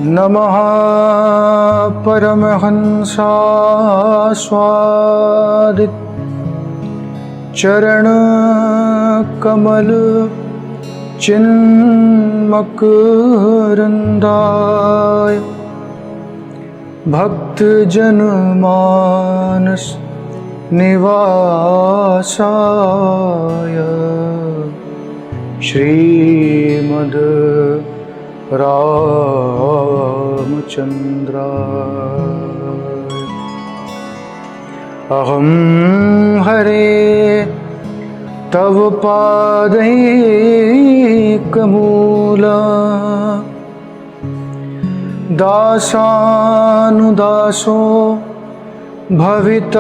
नमः परमहंसास्वादित चरण कमल चिन्मकरंदाय भक्त जन मानस निवासाय श्रीमद् रामचंद्राय अहं हरे तव पादैकमूला दासानुदासो भवितास्मि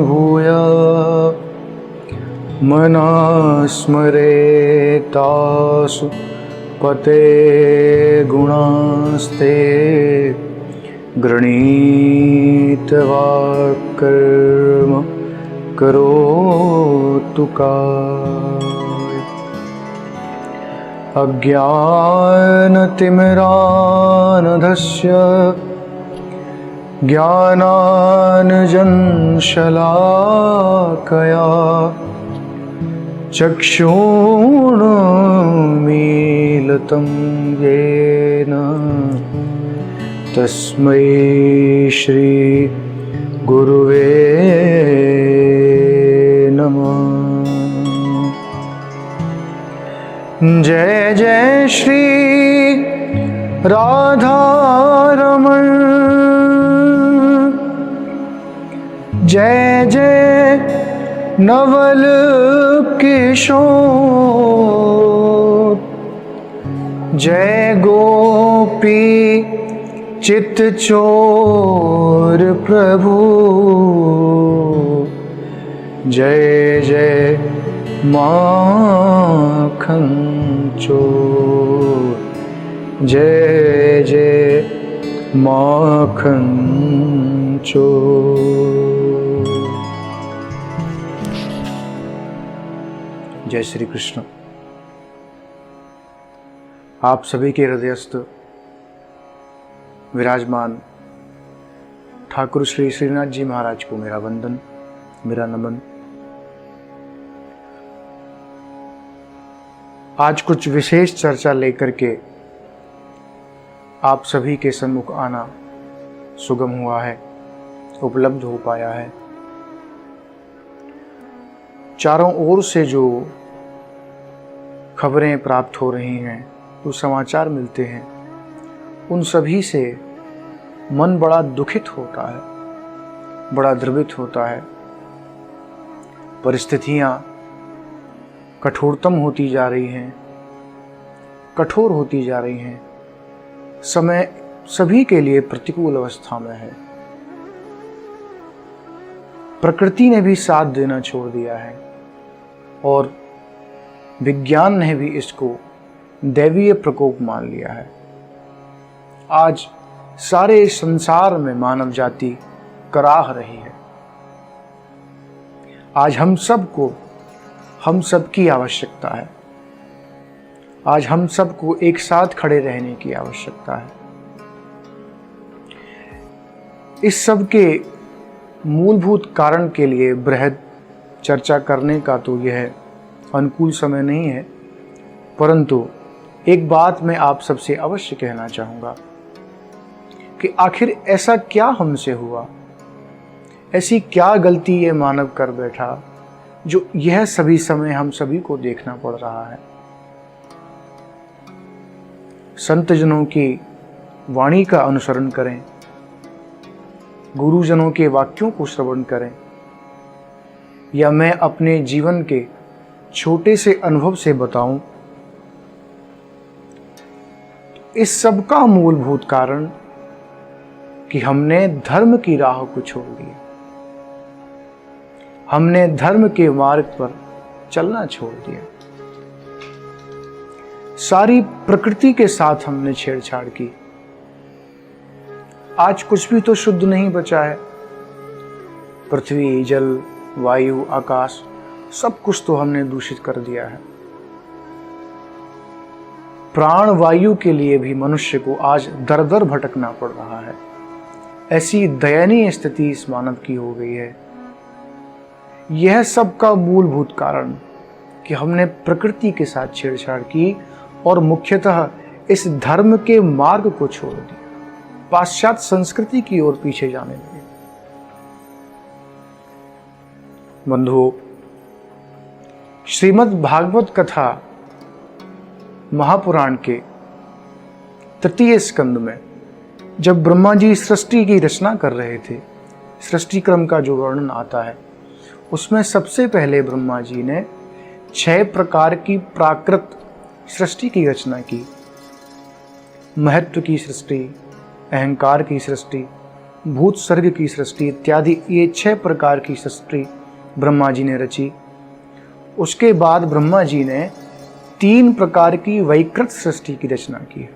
भूया मना स्मरेतासु पते गुणास्ते गृणीत्वा कर्म करोतु काय अज्ञानतिमिरान्धस्य ज्ञानाञ्जनशलाकया चक्षुरुन्मीलितं येन तस्मै श्री गुरुवे नमः। जय जय श्री राधारमण, जय जय नवल किशोर, जय गोपी चित्तचोर प्रभु, जय जय माखन चोर, जय जय माखन चोर। जय श्री कृष्ण। आप सभी के हृदयस्थ विराजमान ठाकुर श्री श्रीनाथ जी महाराज को मेरा वंदन, मेरा नमन। आज कुछ विशेष चर्चा लेकर के आप सभी के सम्मुख आना सुगम हुआ है, उपलब्ध हो पाया है। चारों ओर से जो खबरें प्राप्त हो रही हैं, जो समाचार मिलते हैं, उन सभी से मन बड़ा दुखित होता है, बड़ा द्रवित होता है। परिस्थितियां कठोरतम होती जा रही हैं, कठोर होती जा रही हैं। समय सभी के लिए प्रतिकूल अवस्था में है। प्रकृति ने भी साथ देना छोड़ दिया है और विज्ञान ने भी इसको दैवीय प्रकोप मान लिया है। आज सारे संसार में मानव जाति कराह रही है। आज हम सबको, हम सबकी आवश्यकता है। आज हम सबको एक साथ खड़े रहने की आवश्यकता है। इस सब के मूलभूत कारण के लिए बृहद चर्चा करने का तो यह अनुकूल समय नहीं है, परंतु एक बात मैं आप सबसे अवश्य कहना चाहूँगा कि आखिर ऐसा क्या हमसे हुआ, ऐसी क्या गलती ये मानव कर बैठा जो यह सभी समय हम सभी को देखना पड़ रहा है। संतजनों की वाणी का अनुसरण करें, गुरुजनों के वाक्यों को श्रवण करें, या मैं अपने जीवन के छोटे से अनुभव से बताऊं, इस सब का मूलभूत कारण कि हमने धर्म की राह को छोड़ दिया, हमने धर्म के मार्ग पर चलना छोड़ दिया। सारी प्रकृति के साथ हमने छेड़छाड़ की। आज कुछ भी तो शुद्ध नहीं बचा है। पृथ्वी, जल, वायु, आकाश सब कुछ तो हमने दूषित कर दिया है। प्राण वायु के लिए भी मनुष्य को आज दर दर भटकना पड़ रहा है। ऐसी दयनीय स्थिति इस मानव की हो गई है। यह सब का मूलभूत कारण कि हमने प्रकृति के साथ छेड़छाड़ की और मुख्यतः इस धर्म के मार्ग को छोड़ दिया, पाश्चात्य संस्कृति की ओर पीछे जाने लगे। बंधुओं, श्रीमद् भागवत कथा महापुराण के तृतीय स्कंद में जब ब्रह्मा जी सृष्टि की रचना कर रहे थे, सृष्टि क्रम का जो वर्णन आता है उसमें सबसे पहले ब्रह्मा जी ने 6 प्रकार की प्राकृत सृष्टि की रचना की। महत्व की सृष्टि, अहंकार की सृष्टि, भूत सर्ग की सृष्टि इत्यादि, ये 6 प्रकार की सृष्टि ब्रह्मा जी ने रची। उसके बाद ब्रह्मा जी ने 3 प्रकार की वैकृत सृष्टि की रचना की,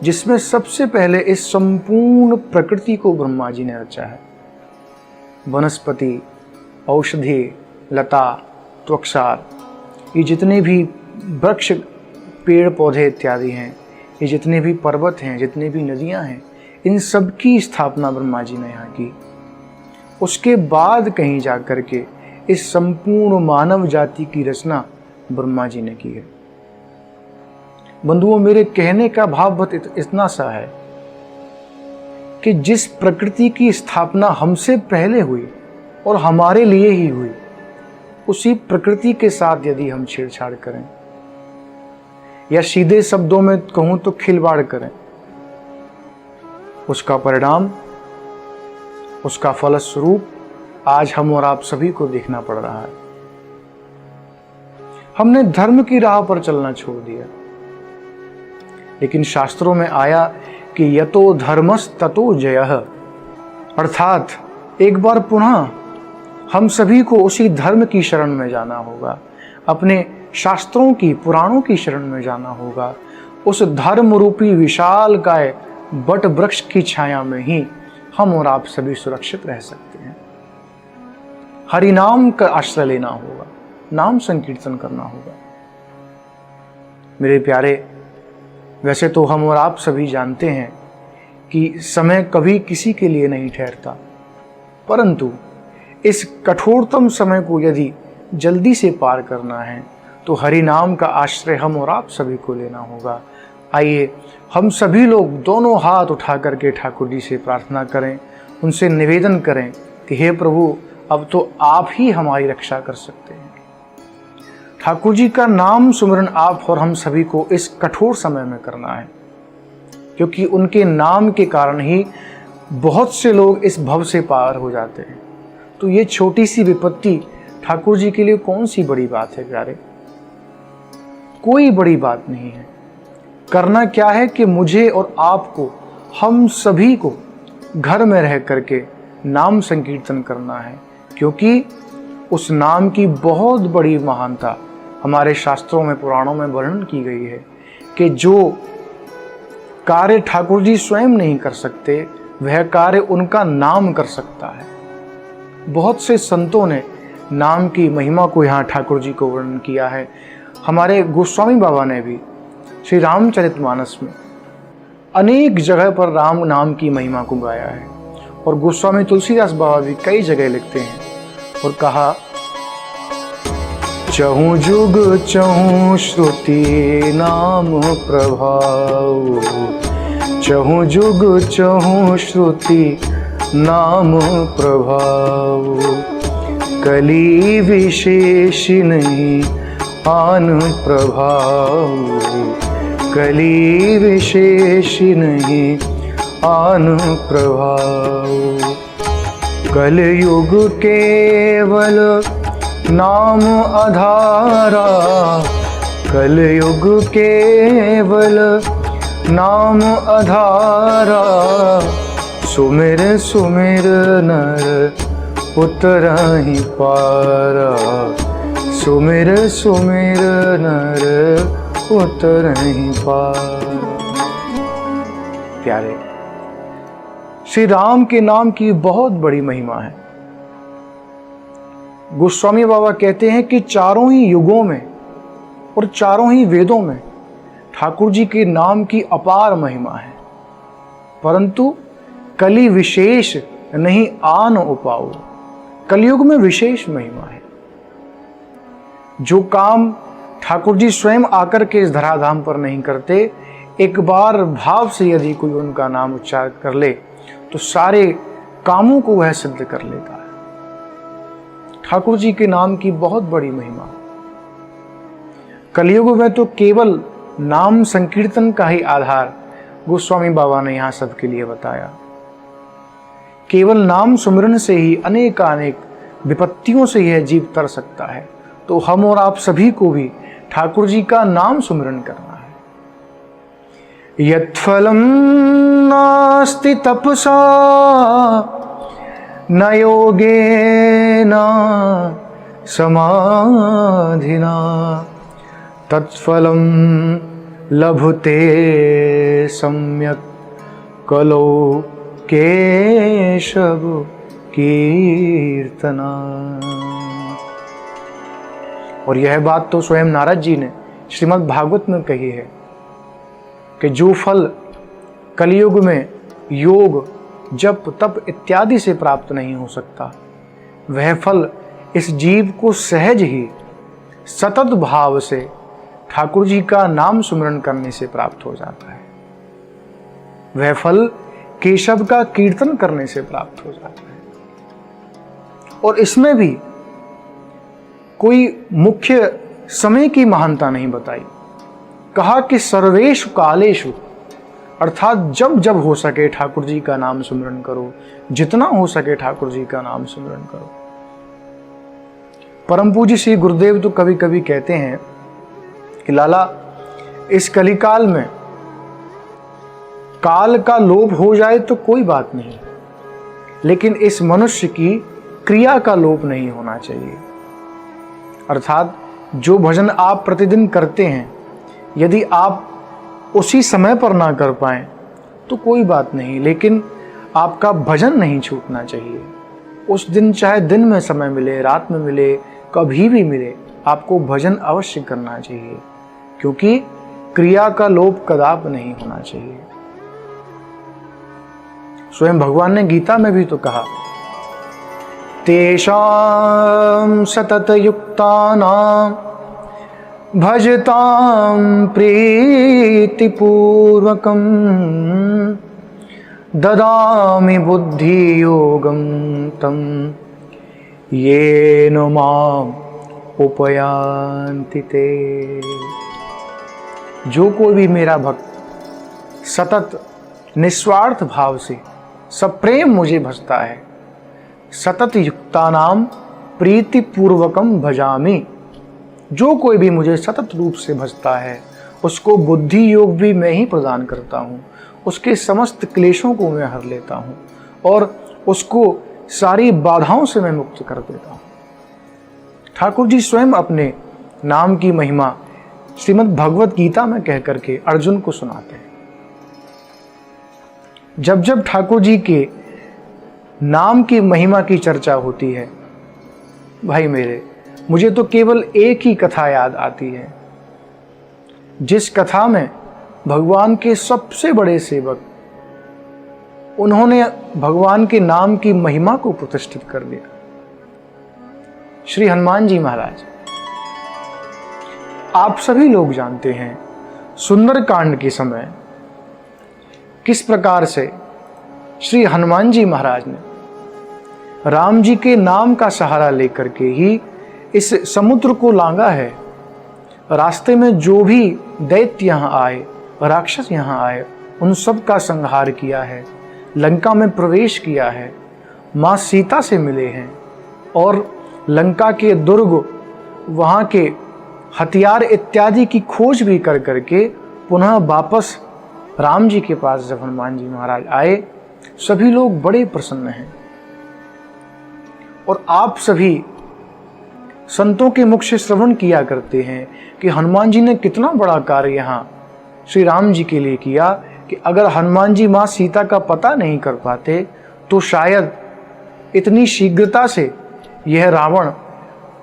जिसमें सबसे पहले इस संपूर्ण प्रकृति को ब्रह्मा जी ने रचा है। वनस्पति, औषधि, लता, त्वक्षार, ये जितने भी वृक्ष, पेड़ पौधे इत्यादि हैं, ये जितने भी पर्वत हैं, जितने भी नदियां हैं, इन सब की स्थापना ब्रह्मा जी ने यहाँ की। उसके बाद कहीं जाकर के इस संपूर्ण मानव जाति की रचना ब्रह्मा जी ने की है। बंधुओं, मेरे कहने का भाव बस इतना सा है कि जिस प्रकृति की स्थापना हमसे पहले हुई और हमारे लिए ही हुई, उसी प्रकृति के साथ यदि हम छेड़छाड़ करें या सीधे शब्दों में कहूं तो खिलवाड़ करें, उसका परिणाम, उसका फलस्वरूप आज हम और आप सभी को देखना पड़ रहा है। हमने धर्म की राह पर चलना छोड़ दिया, लेकिन शास्त्रों में आया कि यतो धर्मस् ततो जयः, अर्थात एक बार पुनः हम सभी को उसी धर्म की शरण में जाना होगा, अपने शास्त्रों की, पुराणों की शरण में जाना होगा। उस धर्म रूपी विशाल काय बट वृक्ष की छाया में ही हम और आप सभी सुरक्षित रह सकते हैं। हरि नाम का आश्रय लेना होगा, नाम संकीर्तन करना होगा। मेरे प्यारे, वैसे तो हम और आप सभी जानते हैं कि समय कभी किसी के लिए नहीं ठहरता, परंतु इस कठोरतम समय को यदि जल्दी से पार करना है तो हरि नाम का आश्रय हम और आप सभी को लेना होगा। आइए हम सभी लोग दोनों हाथ उठा करके ठाकुर जी से प्रार्थना करें, उनसे निवेदन करें कि हे प्रभु, अब तो आप ही हमारी रक्षा कर सकते हैं। ठाकुर जी का नाम सुमिरन आप और हम सभी को इस कठोर समय में करना है, क्योंकि उनके नाम के कारण ही बहुत से लोग इस भव से पार हो जाते हैं। तो ये छोटी सी विपत्ति ठाकुर जी के लिए कौन सी बड़ी बात है प्यारे? कोई बड़ी बात नहीं है। करना क्या है कि मुझे और आपको, हम सभी को घर में रह करके नाम संकीर्तन करना है, क्योंकि उस नाम की बहुत बड़ी महानता हमारे शास्त्रों में, पुराणों में वर्णन की गई है कि जो कार्य ठाकुर जी स्वयं नहीं कर सकते, वह कार्य उनका नाम कर सकता है। बहुत से संतों ने नाम की महिमा को यहाँ ठाकुर जी को वर्णन किया है। हमारे गोस्वामी बाबा ने भी श्री रामचरितमानस में अनेक जगह पर राम नाम की महिमा को गाया है, और गोस्वामी तुलसीदास बाबा भी कई जगह लिखते हैं और कहा, चहु जुग चहु श्रुति नाम प्रभाव, चहु जुग चहु श्रुति नाम प्रभाव, कली विशेष नहीं आन प्रभाव, कली विशेष नहीं आन प्रभाव, कलयुग केवल नाम आधारा, कलयुग केवल नाम आधारा, सुमिर सुमिर नर उतरहि पारा, सुमिर सुमिर नर उतरहि पारा। प्यारे, श्री राम के नाम की बहुत बड़ी महिमा है। गोस्वामी बाबा कहते हैं कि चारों ही युगों में और चारों ही वेदों में ठाकुर जी के नाम की अपार महिमा है, परंतु कली विशेष नहीं आन उपाओ। कलयुग में विशेष महिमा है। जो काम ठाकुर जी स्वयं आकर के इस धराधाम पर नहीं करते, एक बार भाव से यदि कोई उनका नाम उच्चार कर ले तो सारे कामों को वह सिद्ध कर लेता है। ठाकुर जी के नाम की बहुत बड़ी महिमा। कलयुग में तो केवल नाम संकीर्तन का ही आधार गोस्वामी बाबा ने यहां सबके लिए बताया। केवल नाम सुमिरन से ही अनेक विपत्तियों से यह जीव तर सकता है। तो हम और आप सभी को भी ठाकुर जी का नाम सुमिरन करना है। यत्फलम नास्ति तपसा न योगेन समाधिना तत्फलम लभते सम्यक कलो केशव कीर्तना। और यह बात तो स्वयं नारद जी ने श्रीमद् भागवत में कही है कि जो फल कलयुग में योग, जप, तप इत्यादि से प्राप्त नहीं हो सकता, वह फल इस जीव को सहज ही सतत भाव से ठाकुर जी का नाम सुमिरन करने से प्राप्त हो जाता है। वह फल केशव का कीर्तन करने से प्राप्त हो जाता है। और इसमें भी कोई मुख्य समय की महानता नहीं बताई। कहा कि सर्वेषु कालेषु, अर्थात जब जब हो सके ठाकुर जी का नाम सुमिरन करो, जितना हो सके ठाकुर जी का नाम सुमिरन करो। परम पूज्य श्री गुरुदेव तो कभी कभी कहते हैं कि लाला, इस कलिकाल में काल का लोप हो जाए तो कोई बात नहीं, लेकिन इस मनुष्य की क्रिया का लोप नहीं होना चाहिए। अर्थात जो भजन आप प्रतिदिन करते हैं, यदि आप उसी समय पर ना कर पाएं तो कोई बात नहीं, लेकिन आपका भजन नहीं छूटना चाहिए। उस दिन चाहे दिन में समय मिले, रात में मिले, कभी भी मिले, आपको भजन अवश्य करना चाहिए, क्योंकि क्रिया का लोप कदापि नहीं होना चाहिए। स्वयं भगवान ने गीता में भी तो कहा, तेषां सतत युक्तानां भजतां प्रीतिपूर्वकं ददामि बुद्धि योगं तं येन माम् उपयान्ति ते। जो कोई भी मेरा भक्त सतत निस्वार्थ भाव से सप्रेम मुझे भजता है, सतत युक्तानाम प्रीति पूर्वकम भजामि, जो कोई भी मुझे सतत रूप से भजता है उसको बुद्धि योग भी मैं ही प्रदान करता हूँ, उसके समस्त क्लेशों को मैं हर लेता हूँ और उसको सारी बाधाओं से मैं मुक्त कर देता हूँ। ठाकुर जी स्वयं अपने नाम की महिमा श्रीमद् भगवत गीता में कह करके अर्जुन को सुनाते हैं। जब जब ठाकुर जी के नाम की महिमा की चर्चा होती है, भाई मेरे, मुझे तो केवल एक ही कथा याद आती है, जिस कथा में भगवान के सबसे बड़े सेवक, उन्होंने भगवान के नाम की महिमा को प्रतिष्ठित कर दिया। श्री हनुमान जी महाराज, आप सभी लोग जानते हैं सुंदर कांड के समय किस प्रकार से श्री हनुमान जी महाराज ने राम जी के नाम का सहारा लेकर के ही इस समुद्र को लांगा है। रास्ते में जो भी दैत्य यहाँ आए, राक्षस यहाँ आए, उन सब का संहार किया है, लंका में प्रवेश किया है, माँ सीता से मिले हैं और लंका के दुर्ग, वहाँ के हथियार इत्यादि की खोज भी कर करके पुनः वापस राम जी के पास जब हनुमान जी महाराज आए, सभी लोग बड़े प्रसन्न हैं। और आप सभी संतों के मुख से श्रवण किया करते हैं कि हनुमान जी ने कितना बड़ा कार्य यहाँ श्री राम जी के लिए किया, कि अगर हनुमान जी माँ सीता का पता नहीं कर पाते तो शायद इतनी शीघ्रता से यह रावण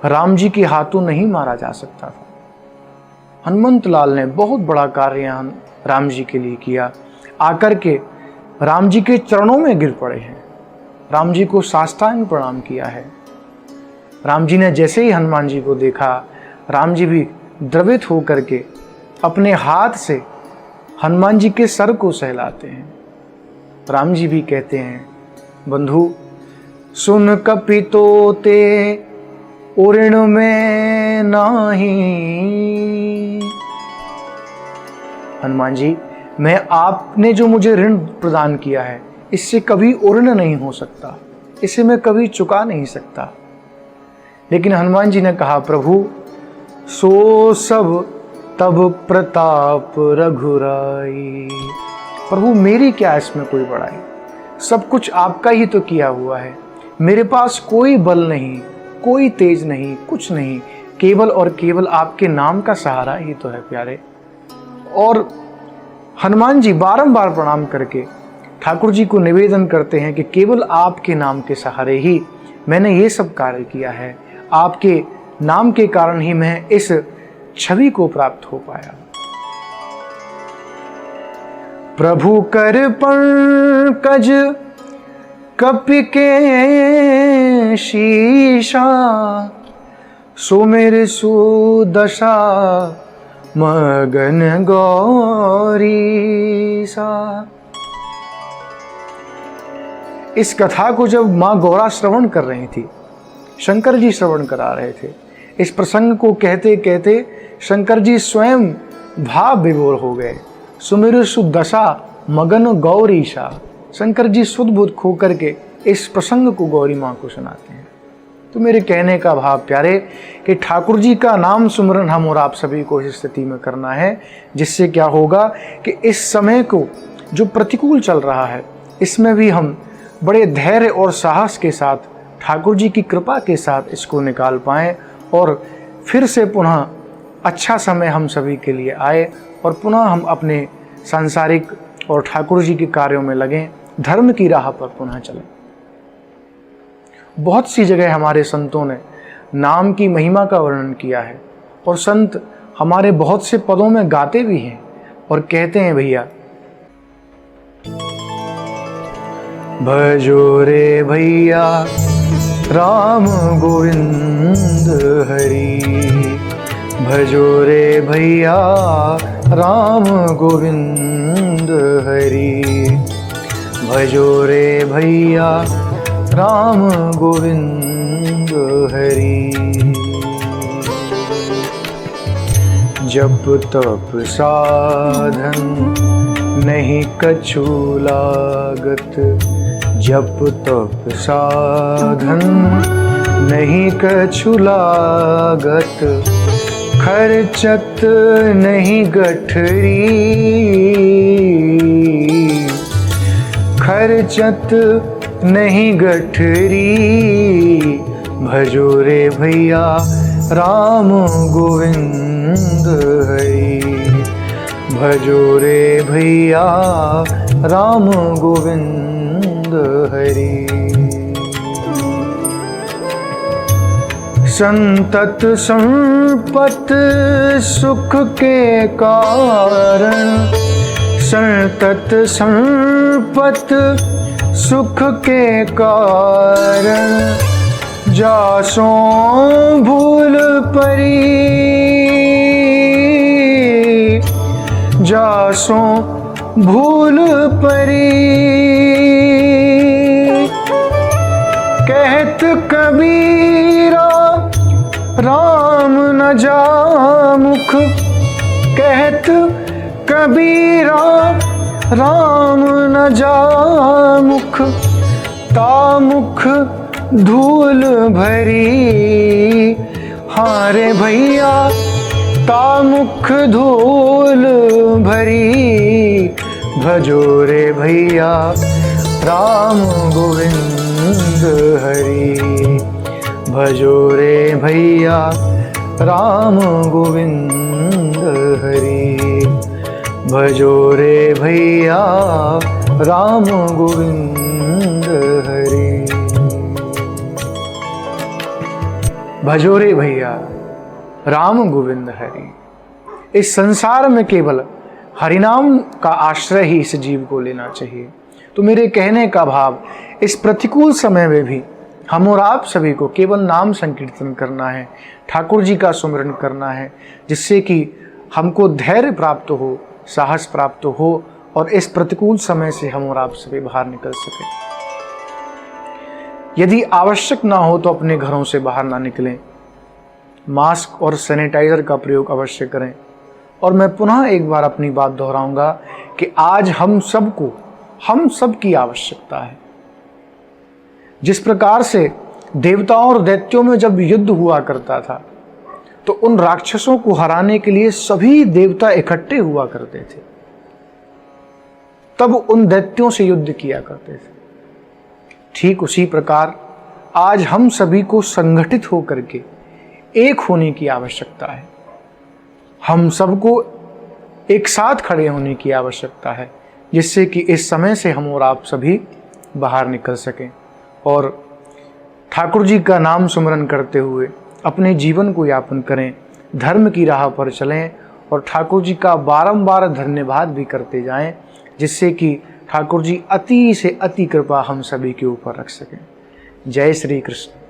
राम जी के हाथों नहीं मारा जा सकता था। हनुमंत लाल ने बहुत बड़ा कार्य यहाँ राम जी के लिए किया। आकर के राम जी के चरणों में गिर पड़े हैं, राम जी को साष्टांग प्रणाम किया है। राम जी ने जैसे ही हनुमान जी को देखा, राम जी भी द्रवित होकर के अपने हाथ से हनुमान जी के सर को सहलाते हैं। राम जी भी कहते हैं, बंधु सुन कपितो ते उऋण में नाही। हनुमान जी, मैं आपने जो मुझे ऋण प्रदान किया है, इससे कभी उऋण नहीं हो सकता, इसे मैं कभी चुका नहीं सकता। लेकिन हनुमान जी ने कहा, प्रभु सो सब तब प्रताप रघुराई। प्रभु मेरी क्या इसमें कोई बड़ाई, सब कुछ आपका ही तो किया हुआ है। मेरे पास कोई बल नहीं, कोई तेज नहीं, कुछ नहीं, केवल और केवल आपके नाम का सहारा ही तो है प्यारे। और हनुमान जी बारंबार प्रणाम करके ठाकुर जी को निवेदन करते हैं कि केवल आपके नाम के सहारे ही मैंने ये सब कार्य किया है, आपके नाम के कारण ही मैं इस छवि को प्राप्त हो पाया। प्रभु कर पंकज कपि के शीशा, सुमिर सुदशा मगन गौरी सा। इस कथा को जब माँ गौरा श्रवण कर रही थी, शंकर जी श्रवण करा रहे थे, इस प्रसंग को कहते कहते शंकर जी स्वयं भाव विभोर हो गए। सुमिर सुदशा मगन गौरीशा, शंकर जी सुध बुध खो करके इस प्रसंग को गौरी माँ को सुनाते हैं। तो मेरे कहने का भाव प्यारे कि ठाकुर जी का नाम सुमरन हम और आप सभी को इस स्थिति में करना है, जिससे क्या होगा कि इस समय को जो प्रतिकूल चल रहा है, इसमें भी हम बड़े धैर्य और साहस के साथ ठाकुर जी की कृपा के साथ इसको निकाल पाएँ और फिर से पुनः अच्छा समय हम सभी के लिए आए और पुनः हम अपने सांसारिक और ठाकुर जी के कार्यों में लगें, धर्म की राह पर पुनः चलें। बहुत सी जगह हमारे संतों ने नाम की महिमा का वर्णन किया है और संत हमारे बहुत से पदों में गाते भी हैं और कहते हैं, भैया भजो रे भैया राम गोविंद हरि, भजो रे भैया राम गोविंद हरि, भजो रे भैया राम गोविंद हरि। जप तप साधन नहीं कछु लागत, जप तप साधन नहीं कछु लागत, खर्चत नहीं गठरी, खर्चत नहीं गठरी, भजो रे भैया राम गोविंद हरि, भजो रे भैया राम गोविंद हरि। संतत संपत सुख के कारण, संतत संपत सुख के कारण, जासों भूल परी, जासों भूल परी, कहत कबीरा राम न जामुख, कहत कबीरा राम न जामुख, तामुख धूल भरी, हारे भैया तामुख धूल भरी, भजो रे भैया राम गोविंद हरि, भजो रे भैया राम गोविंद हरि, भजो रे भैया राम गोविंद हरि। भजो रे भैया राम गोविंद हरि। इस संसार में केवल हरिनाम का आश्रय ही इस जीव को लेना चाहिए। तो मेरे कहने का भाव, इस प्रतिकूल समय में भी हम और आप सभी को केवल नाम संकीर्तन करना है, ठाकुर जी का सुमिरन करना है, जिससे कि हमको धैर्य प्राप्त हो, साहस प्राप्त हो और इस प्रतिकूल समय से हम और आप सभी बाहर निकल सकें। यदि आवश्यक ना हो तो अपने घरों से बाहर ना निकलें, मास्क और सैनिटाइजर का प्रयोग अवश्य करें। और मैं पुनः एक बार अपनी बात दोहराऊंगा कि आज हम सब की आवश्यकता है। जिस प्रकार से देवताओं और दैत्यों में जब युद्ध हुआ करता था तो उन राक्षसों को हराने के लिए सभी देवता इकट्ठे हुआ करते थे, तब उन दैत्यों से युद्ध किया करते थे। ठीक उसी प्रकार आज हम सभी को संगठित होकर के एक होने की आवश्यकता है। हम सबको एक साथ खड़े होने की आवश्यकता है, जिससे कि इस समय से हम और आप सभी बाहर निकल सकें और ठाकुर जी का नाम सुमरन करते हुए अपने जीवन को यापन करें, धर्म की राह पर चलें और ठाकुर जी का बारंबार धन्यवाद भी करते जाएं, जिससे कि ठाकुर जी अति से अति कृपा हम सभी के ऊपर रख सकें। जय श्री कृष्ण।